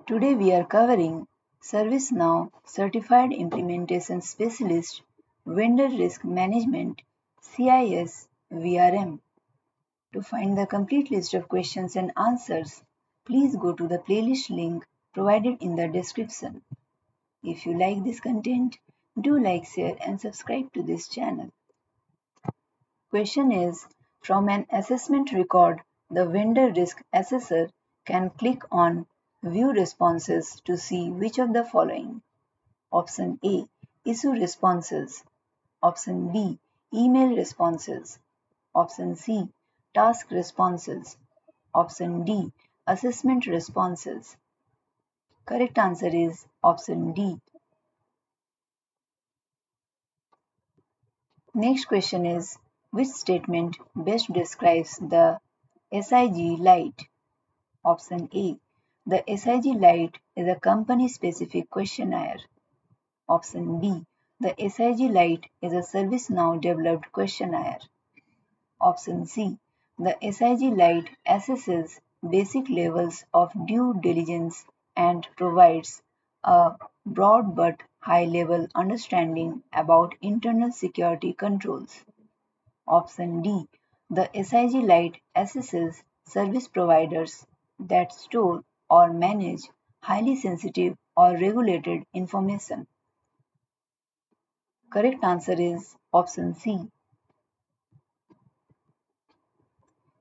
Today we are covering ServiceNow Certified Implementation Specialist Vendor Risk Management CIS-VRM. To find the complete list of questions and answers, please go to the playlist link provided in the description. If you like this content, do like, share and subscribe to this channel. Question is, from an assessment record, the vendor risk assessor can click on View Responses to see which of the following. Option A, Issue Responses. Option B, Email Responses. Option C, Task Responses. Option D, Assessment Responses. Correct answer is option D. Next question is, which statement best describes the SIG light? Option A. The SIG light is a company-specific questionnaire. Option B. The SIG light is a ServiceNow developed questionnaire. Option C. The SIG light assesses basic levels of due diligence and provides a broad but high-level understanding about internal security controls. Option D. The SIG light assesses service providers that store or manage highly sensitive or regulated information. Correct answer is option C.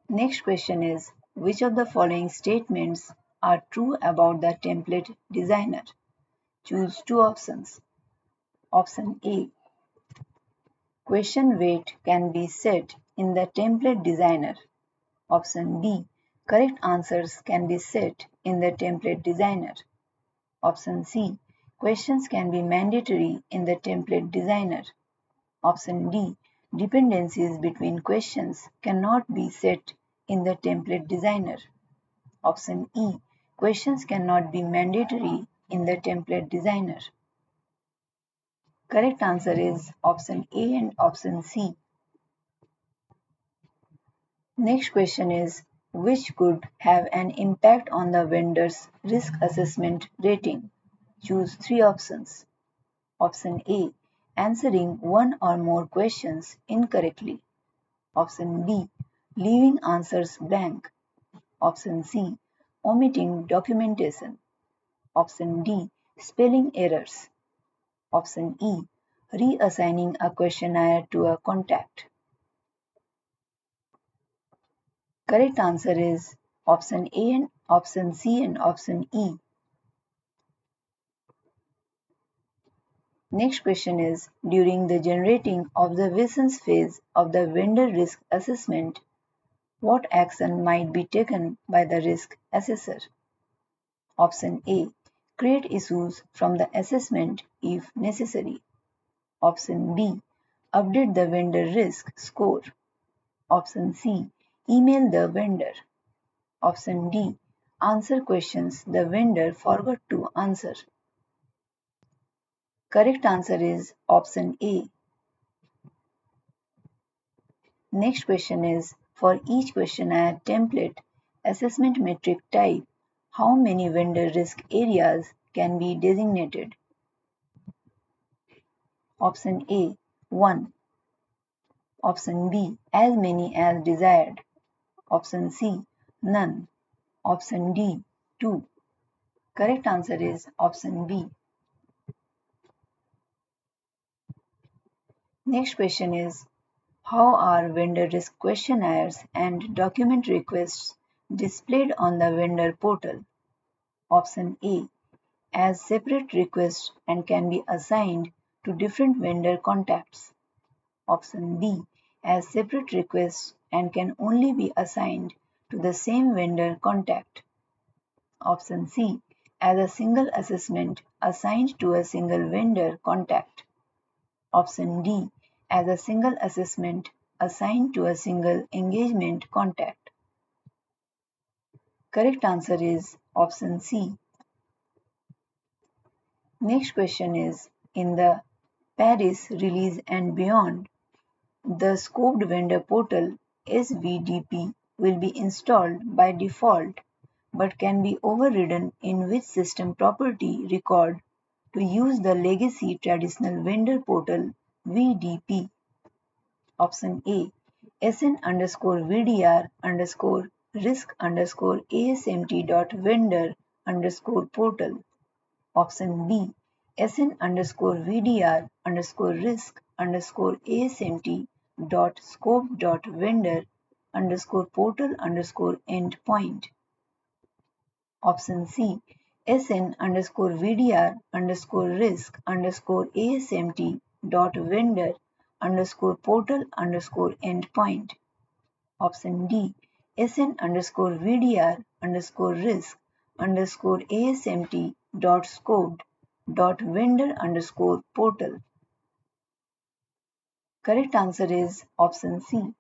Next question is, which of the following statements are true about the template designer? Choose two options. Option A. Question weight can be set in the template designer. Option B. Correct answers can be set in the template designer. Option C. Questions can be mandatory in the template designer. Option D. Dependencies between questions cannot be set in the template designer. Option E. Questions cannot be mandatory in the template designer. Correct answer is option A and option C. Next question is, which could have an impact on the vendor's risk assessment rating? Choose three options. Option A. Answering one or more questions incorrectly. Option B. Leaving answers blank. Option C. Omitting documentation. Option D. Spelling errors. Option E. Reassigning a questionnaire to a contact. Correct answer is option A and option C and option E. Next question is, during the generating observations phase of the vendor risk assessment, what action might be taken by the risk assessor? Option A. Create issues from the assessment if necessary. Option B. Update the vendor risk score. Option C. Email the vendor. Option D. Answer questions the vendor forgot to answer. Correct answer is option A. Next question is, for each questionnaire template assessment metric type, how many vendor risk areas can be designated? Option A. 1. Option B. As many as desired. Option C. None. Option D. 2. Correct answer is option B. Next question is, how are vendor risk questionnaires and document requests displayed on the vendor portal? Option A. As separate requests and can be assigned to different vendor contacts. Option B. As separate requests and can only be assigned to the same vendor contact. Option C. As a single assessment assigned to a single vendor contact. Option D. As a single assessment assigned to a single engagement contact. Correct answer is option C. Next question is, in the Paris release and beyond, the scoped vendor portal SVDP will be installed by default but can be overridden in which system property record to use the legacy traditional vendor portal VDP. Option A. SN underscore VDR underscore risk underscore ASMT dot vendor underscore portal. Option B. SN underscore VDR underscore risk underscore ASMT dot scope dot vendor underscore portal underscore endpoint. Option C. SN underscore VDR underscore risk underscore ASMT dot vendor underscore portal underscore endpoint. Option D. SN underscore VDR underscore risk underscore ASMT dot scoped dot vendor underscore portal. Correct answer is option C.